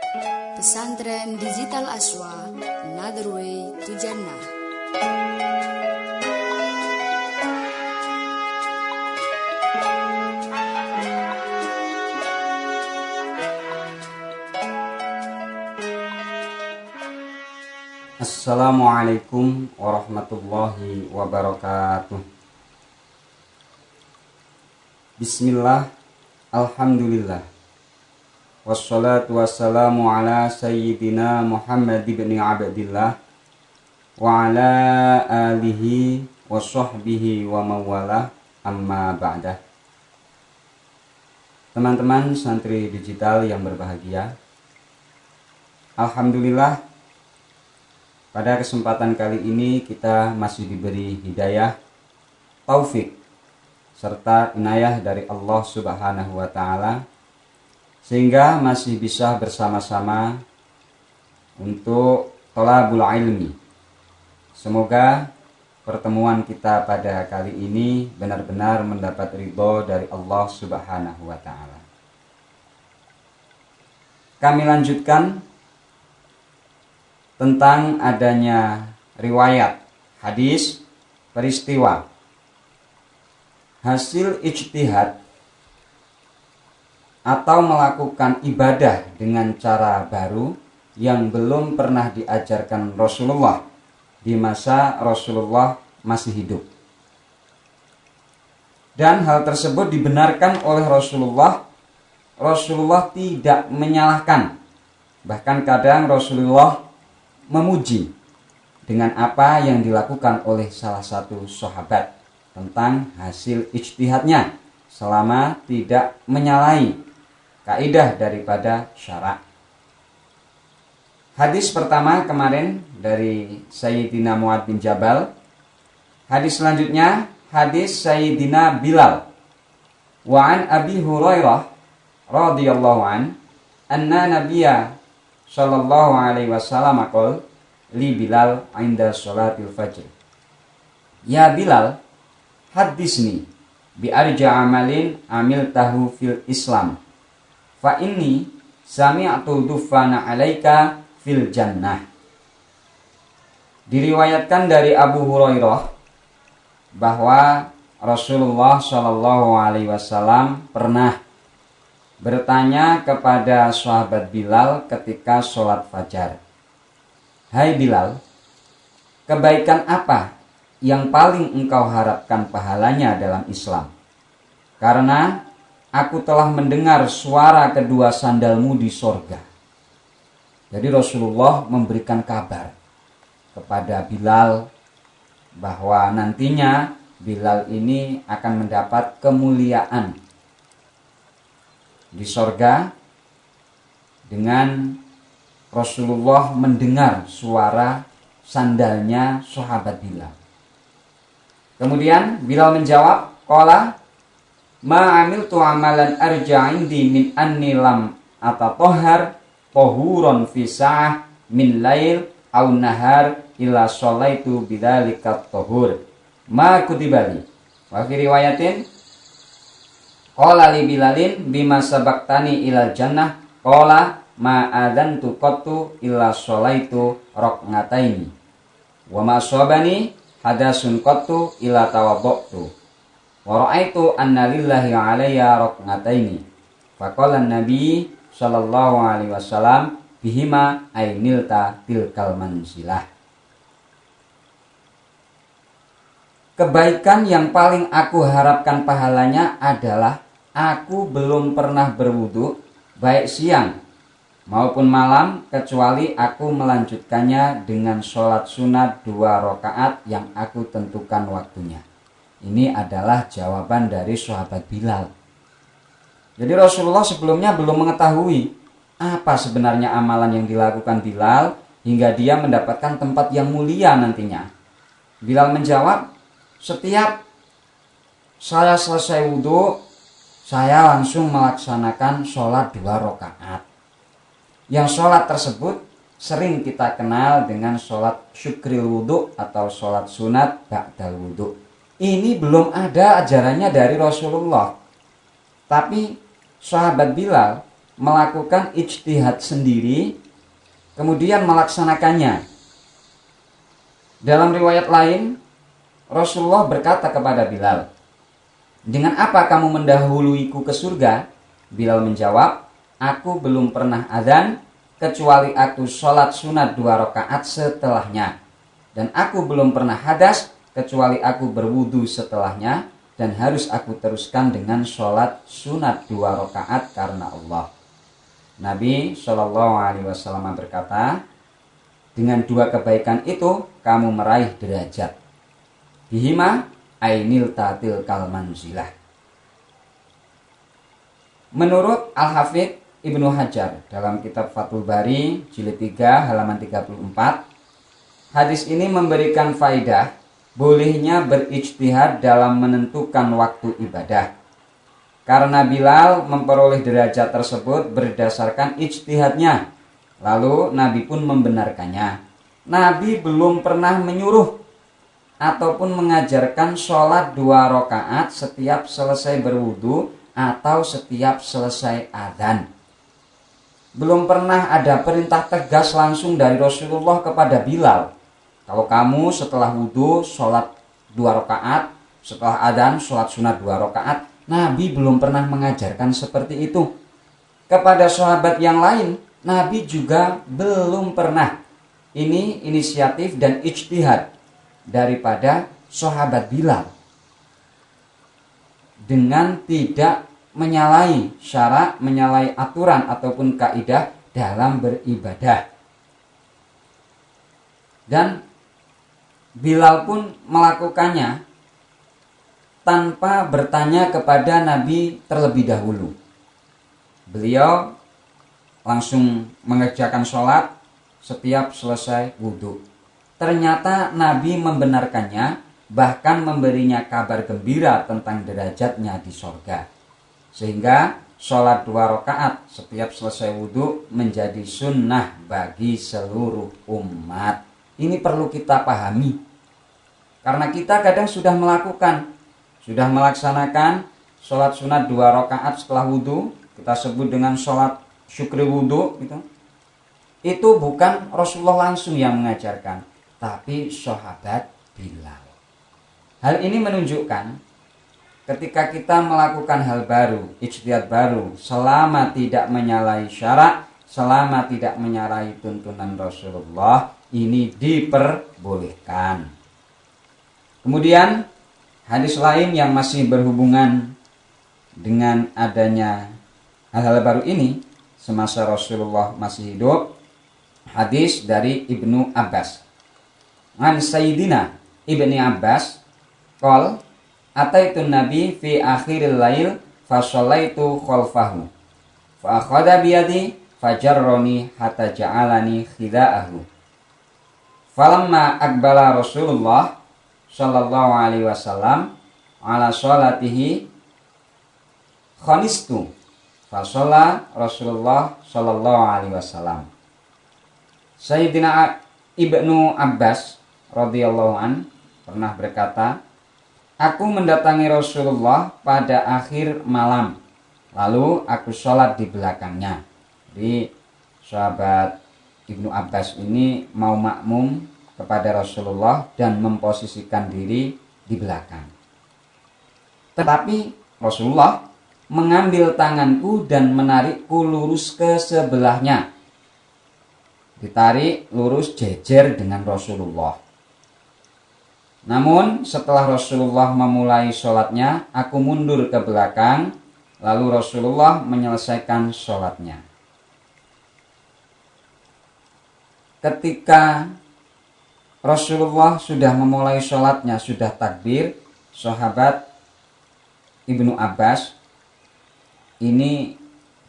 Pesantren Digital Aswa, Another Way to Jannah. Assalamualaikum warahmatullahi wabarakatuh. Bismillah, alhamdulillah, wassalatu wassalamu ala sayyidina Muhammad ibn Abdillah wa ala alihi wa sahbihi wa mawalah, amma ba'dah. Teman-teman santri digital yang berbahagia, alhamdulillah, pada kesempatan kali ini kita masih diberi hidayah, taufik, serta inayah dari Allah Subhanahu wa Ta'ala, sehingga masih bisa bersama-sama untuk thalabul ilmi. Semoga pertemuan kita pada kali ini benar-benar mendapat ridho dari Allah Subhanahu wa Ta'ala. Kami lanjutkan tentang adanya riwayat, hadis, peristiwa, hasil ijtihad atau melakukan ibadah dengan cara baru yang belum pernah diajarkan Rasulullah di masa Rasulullah masih hidup. Dan hal tersebut dibenarkan oleh Rasulullah. Rasulullah tidak menyalahkan. Bahkan kadang Rasulullah memuji dengan apa yang dilakukan oleh salah satu sahabat tentang hasil ijtihadnya selama tidak menyalahi kaidah daripada syara'. Hadis pertama kemarin dari Sayyidina Mu'adz bin Jabal. Hadis selanjutnya hadis Sayyidina Bilal. Wa an Abi Hurairah radhiyallahu an anna Nabiyya sallallahu alaihi wasallam qol li Bilal inda sholatil fajr, ya Bilal, hadisni bi arja amalin amil tahu fil Islam, fa inni sami'tu dufana alaika fil jannah. Diriwayatkan dari Abu Hurairah bahwa Rasulullah sallallahu alaihi wasallam pernah bertanya kepada sahabat Bilal ketika sholat fajar, hai Bilal, kebaikan apa yang paling engkau harapkan pahalanya dalam Islam? Karena aku telah mendengar suara kedua sandalmu di sorga. Jadi Rasulullah memberikan kabar kepada Bilal bahwa nantinya Bilal ini akan mendapat kemuliaan di sorga dengan Rasulullah mendengar suara sandalnya sahabat Bilal. Kemudian Bilal menjawab, qala ma amiltu amalan arja indi min anni lam atatohar tohuron fi sa'ah min lail au nahar illa sholaitu bidzalika tohur ma kutibali. Wa fi riwayatin qala li Bilalin bima sabaktani ilal jannah qala ma adantu qattu illa sholaitu raq'ataini wa ma asabani hadasun qattu illa tawaddatu wa ra'aitu anna lillahi alayya raq'ataini faqala an-nabi sallallahu alaihi wasallam bihima ainilta tilkal manzilah. Kebaikan yang paling aku harapkan pahalanya adalah aku belum pernah berwudu baik siang maupun malam kecuali aku melanjutkannya dengan sholat sunat 2 rakaat yang aku tentukan waktunya. Ini adalah jawaban dari sahabat Bilal. Jadi Rasulullah sebelumnya belum mengetahui apa sebenarnya amalan yang dilakukan Bilal hingga dia mendapatkan tempat yang mulia nantinya. Bilal menjawab, setiap saya selesai wudu, saya langsung melaksanakan sholat 2 rakaat. Yang sholat tersebut sering kita kenal dengan sholat syukril wudu atau sholat sunat ba'dal wudu. Ini belum ada ajarannya dari Rasulullah. Tapi sahabat Bilal melakukan ijtihad sendiri, kemudian melaksanakannya. Dalam riwayat lain, Rasulullah berkata kepada Bilal, "Dengan apa kamu mendahuluiku ke surga?" Bilal menjawab, "Aku belum pernah azan kecuali aku sholat sunat 2 rakaat setelahnya. Dan aku belum pernah hadas kecuali aku berwudu setelahnya. Dan harus aku teruskan dengan sholat sunat 2 rakaat karena Allah." Nabi SAW berkata, dengan 2 kebaikan itu kamu meraih derajat. Bihima ainil tatil kal manzilah. Menurut Al-Hafidz Ibnu Hajar dalam kitab Fathul Bari jilid 3 halaman 34, hadis ini memberikan faidah bolehnya berijtihad dalam menentukan waktu ibadah. Karena Bilal memperoleh derajat tersebut berdasarkan ijtihadnya. Lalu Nabi pun membenarkannya. Nabi belum pernah menyuruh ataupun mengajarkan sholat 2 rakaat setiap selesai berwudu atau setiap selesai adzan. Belum pernah ada perintah tegas langsung dari Rasulullah kepada Bilal. Kalau kamu setelah wudu sholat 2 rakaat, setelah adzan sholat sunat 2 rakaat. Nabi belum pernah mengajarkan seperti itu. Kepada sahabat yang lain, Nabi juga belum pernah. Ini inisiatif dan ijtihad daripada sahabat Bilal. Dengan tidak menyalahi syarat, menyalahi aturan ataupun kaidah dalam beribadah. Dan Bilal pun melakukannya tanpa bertanya kepada Nabi terlebih dahulu. Beliau langsung mengerjakan sholat setiap selesai wudhu. Ternyata Nabi membenarkannya, bahkan memberinya kabar gembira tentang derajatnya di sorga. Sehingga sholat 2 rakaat setiap selesai wudhu menjadi sunnah bagi seluruh umat. Ini perlu kita pahami. Karena kita kadang sudah melaksanakan sholat sunat 2 rakaat setelah wudhu, kita sebut dengan sholat syukri wudhu gitu. Itu bukan Rasulullah langsung yang mengajarkan, tapi sahabat Bilal. Hal ini menunjukkan ketika kita melakukan hal baru, ijtihad baru, selama tidak menyalahi syarak, selama tidak menyalahi tuntunan Rasulullah, ini diperbolehkan. Kemudian hadis lain yang masih berhubungan dengan adanya hal-hal baru ini semasa Rasulullah masih hidup, hadis dari Ibnu Abbas. An Sayyidina Ibni Abbas qol ataitun Nabi fi akhiril lail fa shallaitu khalfahu fa akhadha bi yadi fajarrani hatta ja'alani khida'ahu. Falamma aqbala Rasulullah sallallahu alaihi wasallam ala sholatihi khanistu fa shalla Rasulullah sallallahu alaihi wasallam. Sayyidina Ibnu Abbas radhiyallahu an pernah berkata, aku mendatangi Rasulullah pada akhir malam, lalu aku sholat di belakangnya. Jadi sahabat Ibnu Abbas ini mau makmum kepada Rasulullah dan memposisikan diri di belakang. Tetapi Rasulullah mengambil tanganku dan menarikku lurus ke sebelahnya. Ditarik lurus jejer dengan Rasulullah. Namun setelah Rasulullah memulai sholatnya, aku mundur ke belakang, lalu Rasulullah menyelesaikan sholatnya. Ketika Rasulullah sudah memulai sholatnya, sudah takbir, sahabat Ibnu Abbas ini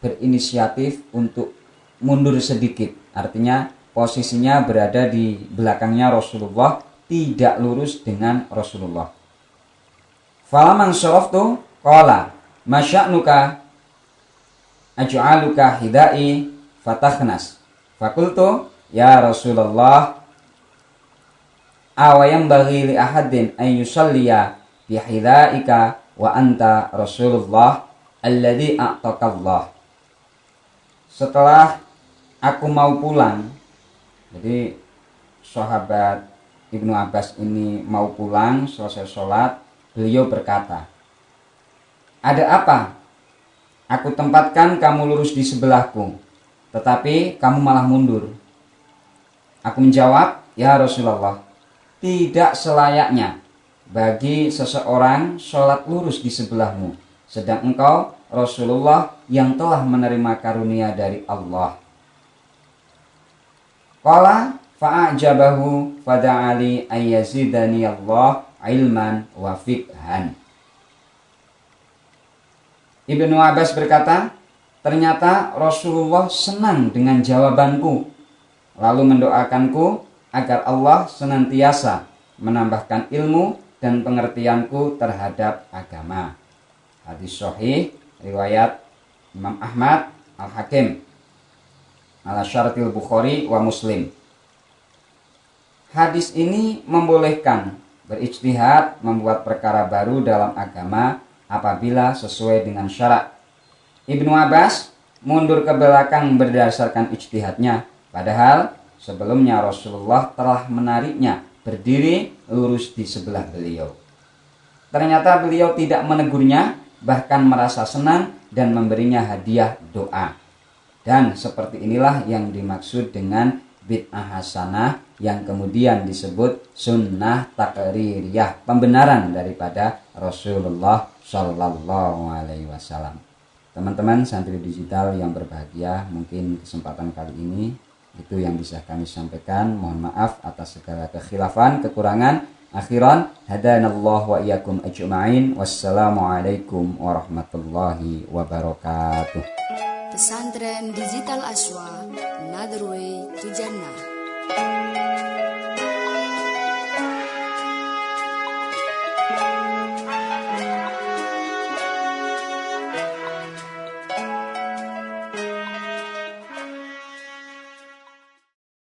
berinisiatif untuk mundur sedikit. Artinya posisinya berada di belakangnya Rasulullah, tidak lurus dengan Rasulullah. Falaman syaraftu qala masya'nuka aj'aluka hidai fatakhnas. Fakultu ya Rasulullah awayam baghi li ahadin an yusalliya bi hidaika wa anta Rasulullah alladhi a'taqallah. setelah aku mau pulang, jadi sahabat Ibnu Abbas ini mau pulang selesai sholat, beliau berkata, "Ada apa? Aku tempatkan kamu lurus di sebelahku, tetapi kamu malah mundur." Aku menjawab, "Ya Rasulullah, tidak selayaknya bagi seseorang sholat lurus di sebelahmu, sedang engkau Rasulullah yang telah menerima karunia dari Allah." Qala fa'ajabahu fada'ali ayyazidani Allah ilman wa fiqhan. Ibnu Abbas berkata, ternyata Rasulullah senang dengan jawabanku, lalu mendoakanku agar Allah senantiasa menambahkan ilmu dan pengertianku terhadap agama. Hadis sahih riwayat Imam Ahmad Al-Hakim ala syaratil Bukhari wa Muslim. Hadis ini membolehkan berijtihad membuat perkara baru dalam agama apabila sesuai dengan syarak. Ibnu Abbas mundur ke belakang berdasarkan ijtihadnya, padahal sebelumnya Rasulullah telah menariknya berdiri lurus di sebelah beliau. Ternyata beliau tidak menegurnya, bahkan merasa senang dan memberinya hadiah doa. Dan seperti inilah yang dimaksud dengan bid'ah hasanah yang kemudian disebut sunnah takririyah, pembenaran daripada Rasulullah Shallallahu Alaihi Wasallam. Teman-teman santri digital yang berbahagia, mungkin kesempatan kali ini itu yang bisa kami sampaikan. Mohon maaf atas segala kekhilafan, kekurangan. Akhiran, hadanallahu wa iyyakum ajma'in. Wassalamualaikum warahmatullahi wabarakatuh. Pesantren Digital Aswa, Another Way to Jannah.